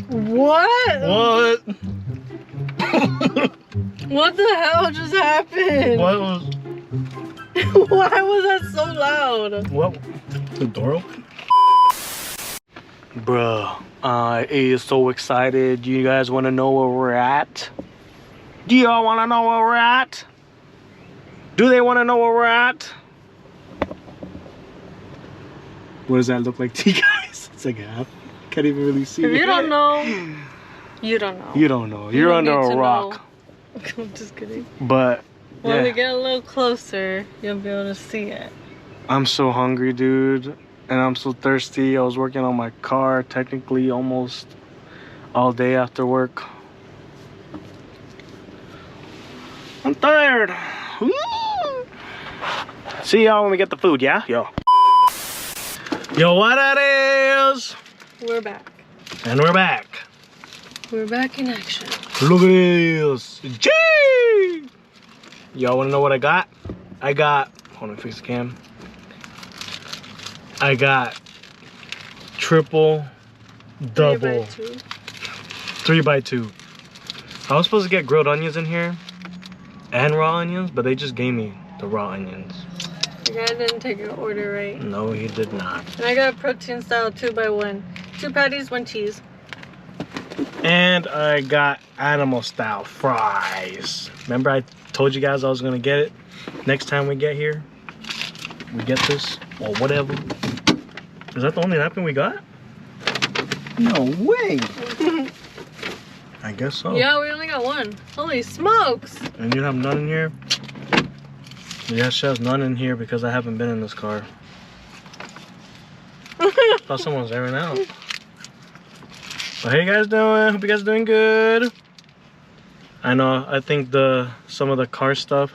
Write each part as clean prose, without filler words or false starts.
What? What? What the hell just happened? What was? Why was that so loud? What? The door open? Bruh, I is so excited. You guys want to know where we're at? Do y'all want to know where we're at? Do they want to know where we're at? What does that look like to you guys? It's like half. Can't even really see If it. you don't know, you don't know. You don't know. You're under a rock. I'm just kidding. But When yeah, we get a little closer, you'll be able to see it. I'm so hungry, dude. And I'm so thirsty. I was working on my car technically almost all day after work. I'm tired. Woo! See y'all when we get the food, yeah? Yo, what it is? We're back. And we're back. We're back in action. Look at this. Gee! Y'all wanna know what I got? Hold on, fix the cam. I got triple, double, 3x2. I was supposed to get grilled onions in here and raw onions, but they just gave me the raw onions. The guy didn't take your order right. No, he did not. And I got a protein style 2x1. 2 patties, 1 cheese. And I got animal style fries. Remember I told you guys I was gonna get it? Next time we get here, we get this or whatever. Is that the only napkin we got? No way. I guess so. Yeah, we only got 1. Holy smokes. And you have none in here? Yeah, she has none in here because I haven't been in this car. Thought someone was airing out. But how you guys doing? Hope you guys are doing good. I know, I think some of the car stuff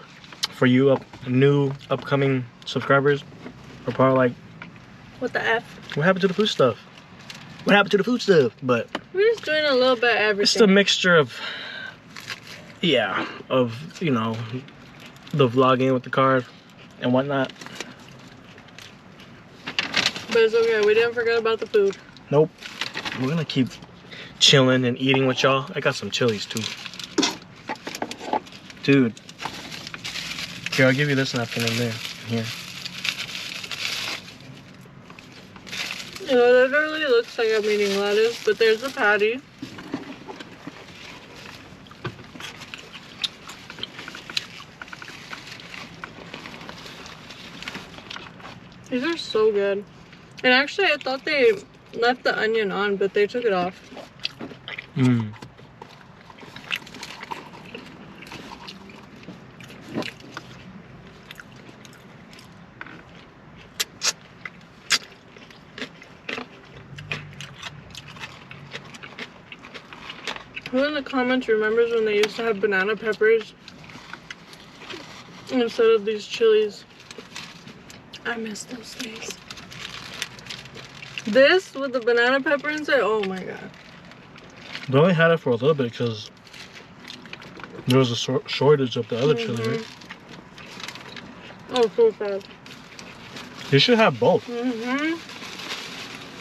for you new upcoming subscribers are probably like, What the F? what happened to the food stuff? What happened to the food stuff? But We're just doing a little bit of everything. it's a mixture of, yeah, of, you know, the vlogging with the car and whatnot. But it's okay, we didn't forget about the food. Nope. We're gonna keep chilling and eating with y'all. I got some chilies too. Dude. Here, I'll give you this napkin in there. Here. It literally looks like I'm eating lettuce, but there's a patty. These are so good. And actually, I thought they left the onion on, but they took it off. Mmm. Who in the comments remembers when they used to have banana peppers instead of these chilies? I miss those days. This with the banana pepper inside, oh my god. They only had it for a little bit because there was a shortage of the other chili, right? Oh, so sad. They should have both.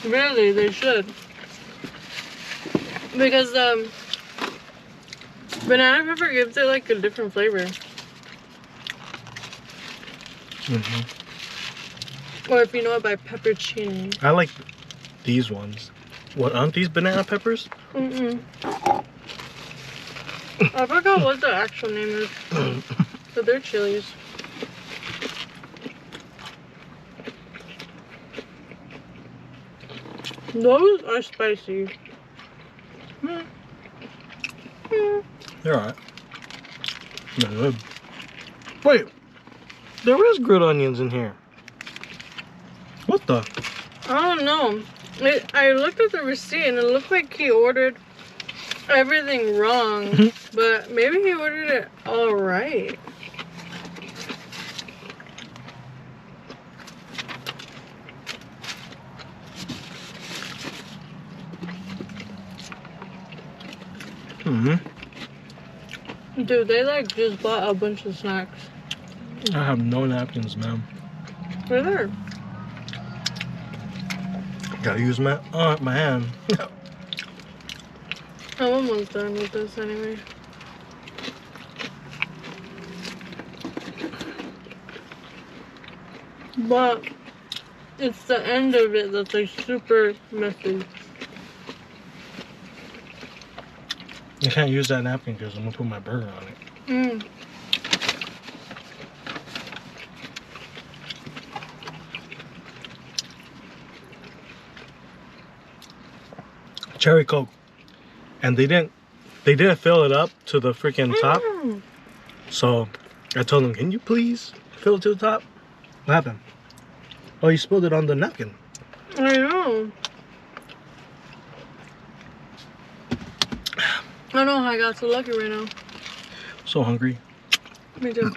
Really, they should. Because banana pepper gives it like a different flavor. Or if you know it by peppercini. I like these ones. What, aren't these banana peppers? I forgot what the actual name is. But they're chilies. Those are spicy. They're alright. They're good. Wait, there is grilled onions in here. What the? I don't know. I looked at the receipt and it looked like he ordered everything wrong. But maybe he ordered it all right. Dude, they like just bought a bunch of snacks. I have no napkins, man. They're there. Gotta use my hand. I'm almost done with this anyway. But it's the end of it that's like super messy. I can't use that napkin because I'm gonna put my burger on it. Mm. Cherry Coke, and they didn't fill it up to the freaking top. So I told them, can you please fill it to the top? What happened? Oh, you spilled it on the napkin. I know. I don't know how I got so lucky right now. So hungry. Me too.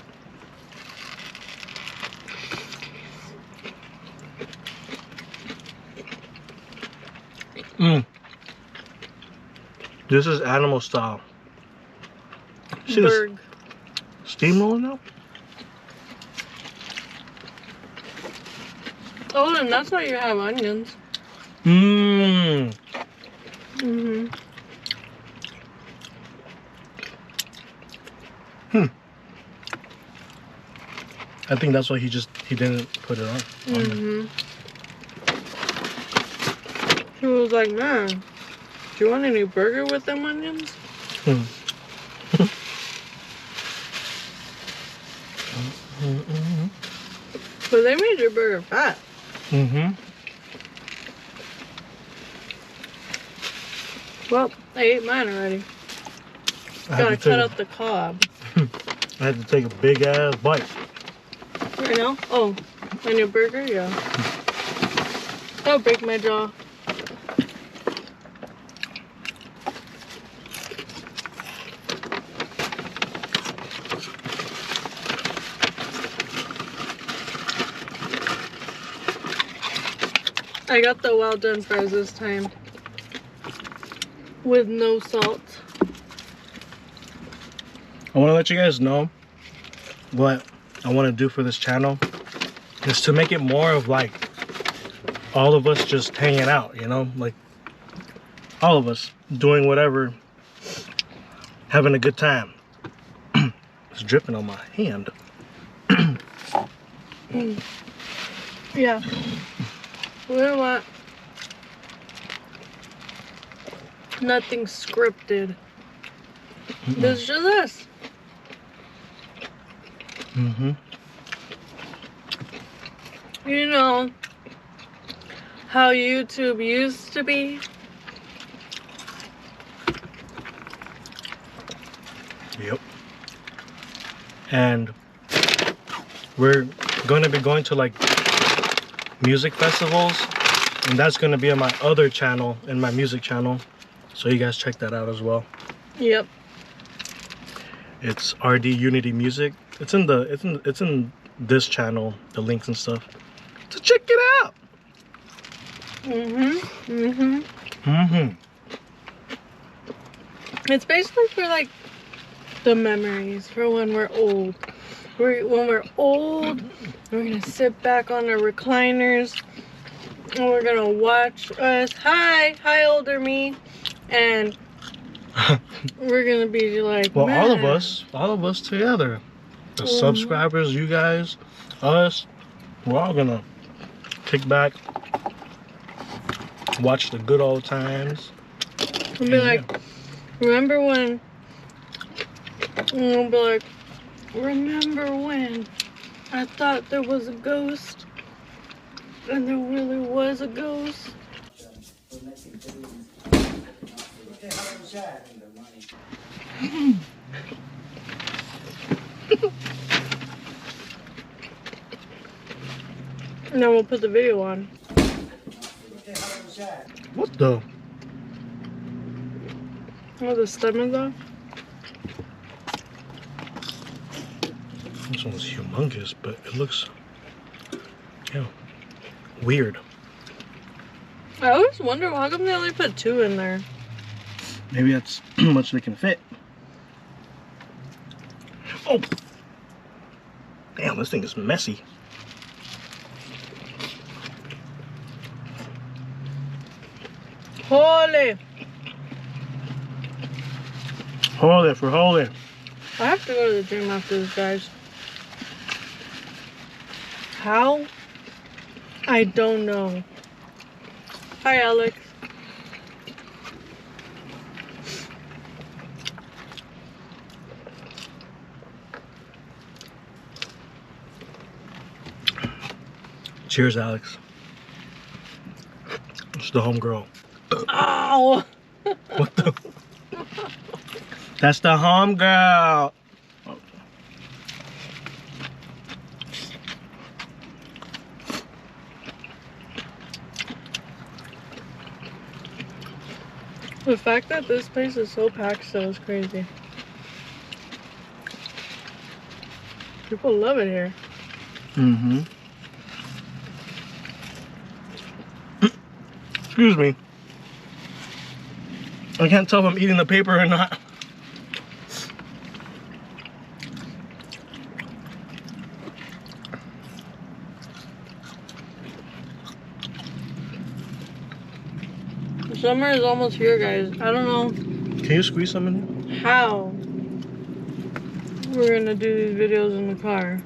This is animal style. See this Berg. steamroller now? Oh, and that's why you have onions. Mmm. Mm-hmm. I think that's why he didn't put it on. Mm-hmm. He was like, man, do you want any burger with them onions? But they made your burger fat. Well, I ate mine already. Gotta cut out the cob. I had to take a big ass bite. Right now? Oh, on your burger? Yeah. That'll break my jaw. I got the well done fries this time. With no salt. I want to let you guys know what I want to do for this channel is to make it more of like all of us just hanging out, you know, like all of us doing whatever, having a good time. It's dripping on my hand. Yeah. We don't want nothing scripted. This is just us. You know how YouTube used to be? Yep. And we're going to be going to like music festivals, and that's going to be on my other channel, in my music channel, so you guys check that out as well. Yep. It's RD Unity Music. It's in this channel, the links and stuff. So check it out. It's basically for like the memories for when we're old. When we're old, we're gonna sit back on the recliners and we're gonna watch us. Hi, older me, and we're gonna be like, well, man. all of us together, the subscribers, you guys, us, we're all gonna kick back, watch the good old times. We'll be like, remember when? And we'll be like, remember when I thought there was a ghost and there really was a ghost? And then we'll put the video on. What the? Oh, the stomach though? This one's humongous, but it looks, yeah, weird. I always wonder how come they only put 2 in there. Maybe that's how much they can fit. Oh! Damn, this thing is messy. Holy! Hold it for holy. I have to go to the gym after this, guys. How? I don't know. Hi, Alex. Cheers, Alex. It's the homegirl. Ow! What the? That's the homegirl. The fact that this place is so packed still is crazy. People love it here. Mm-hmm. Excuse me. I can't tell if I'm eating the paper or not. Summer is almost here, guys. I don't know Can you squeeze some in here? how we're gonna do these videos in the car.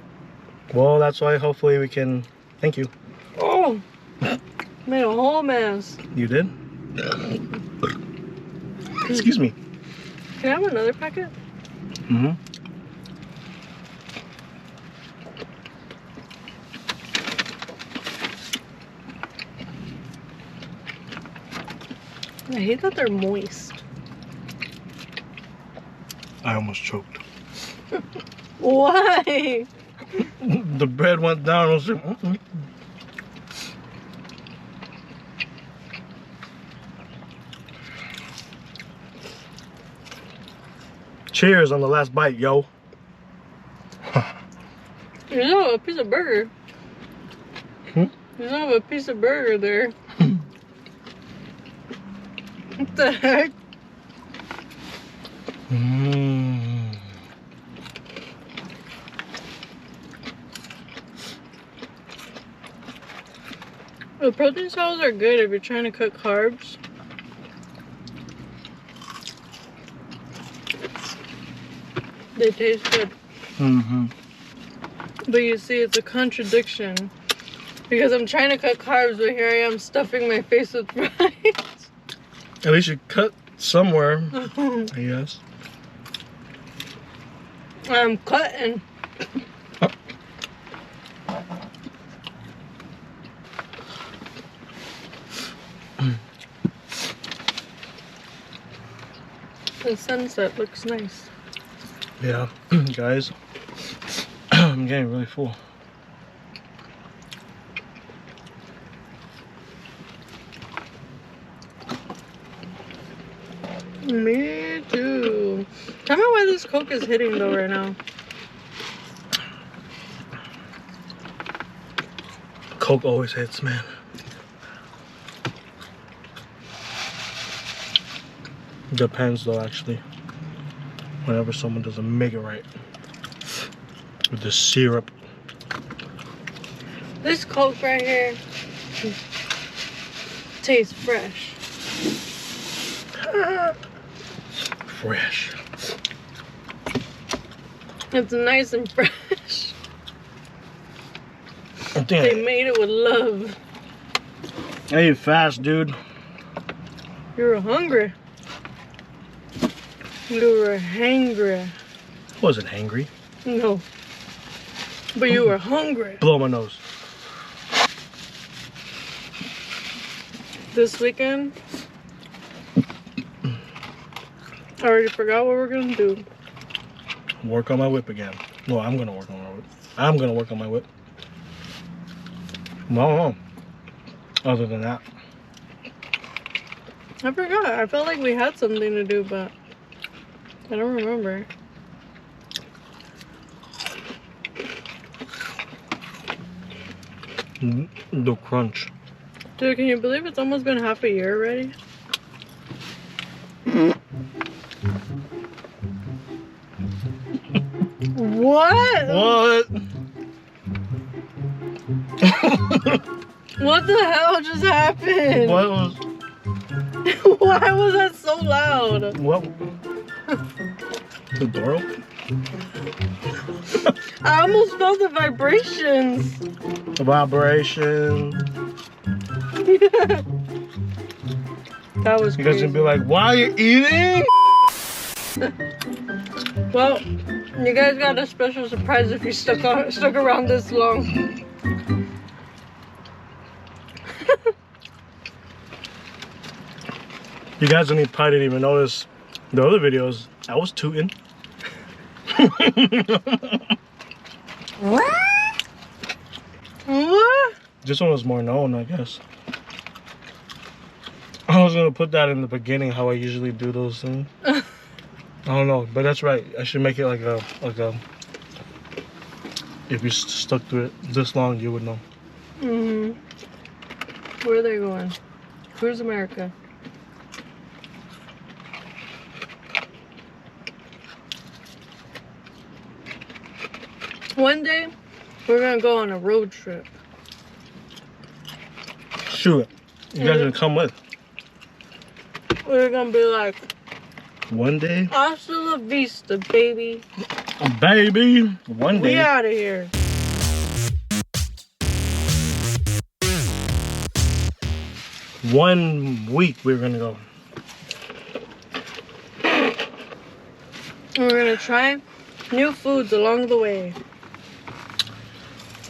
Well, that's why hopefully we can... Thank you. Oh! Made a whole mess. You did? Excuse me. Can I have another packet? Mm-hmm. I hate that they're moist. I almost choked. Why? The bread went down. I was like, mm-mm. Cheers on the last bite, yo. You don't have a piece of burger. Hmm? You don't have a piece of burger there. What the heck? Mm. The protein salads are good if you're trying to cut carbs. They taste good. Mm-hmm. But you see, it's a contradiction. Because I'm trying to cut carbs, but here I am stuffing my face with fries. At least you cut somewhere, I guess. I'm cutting. The sunset looks nice. Yeah, guys, I'm getting really full. Me too. Tell me why this Coke is hitting though right now. Coke always hits, man. Depends though, actually. Whenever someone doesn't make it right with the syrup. This Coke right here tastes fresh. Fresh. It's nice and fresh. Damn. They made it with love. I ate fast, dude. You were hungry. You were hangry. I wasn't hangry. No. But you were hungry. Blow my nose. This weekend, I already forgot what we're gonna do. Work on my whip again. No, I'm gonna work on my whip. I'm gonna work on my whip. No. Other than that. I forgot. I felt like we had something to do, but I don't remember. The crunch. Dude, can you believe it's almost been half a year already? What? What? What the hell just happened? What was... Why was that so loud? What? The door open? I almost felt the vibrations. The vibration. That was You guys crazy. gonna be like, why are you eating? Well, you guys got a special surprise if you stuck around this long. You guys probably didn't even notice the other videos. I was tooting. What? This one was more known, I guess. I was gonna put that in the beginning, how I usually do those things. I don't know, but that's right. I should make it like a. If you stuck through it this long, you would know. Where are they going? Cruise America. One day, we're gonna go on a road trip. Shoot, you guys gonna come with? We're gonna be like, One day, hasta la vista, baby. baby. One We day. out of here. One week we're gonna go. And we're gonna try new foods along the way.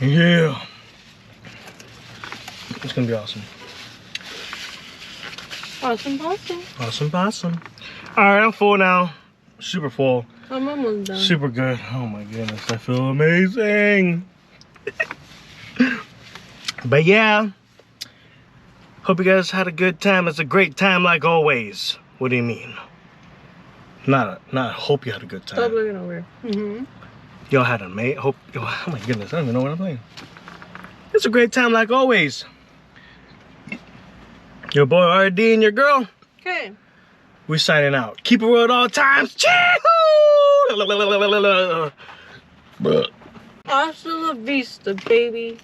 Yeah. It's gonna be awesome. Awesome, awesome. Awesome, awesome. All right, I'm full now. Super full. I'm almost done. Super good. Oh my goodness, I feel amazing. But yeah, hope you guys had a good time. It's a great time like always. What do you mean? Not hope you had a good Stop time. looking over. Y'all had a mate. Hope. Oh my goodness, I don't even know what I'm playing. It's a great time like always. Your boy RD and your girl. Okay. We signing out. Keep it real at all times. Chee-hoo! Hasta la vista, baby.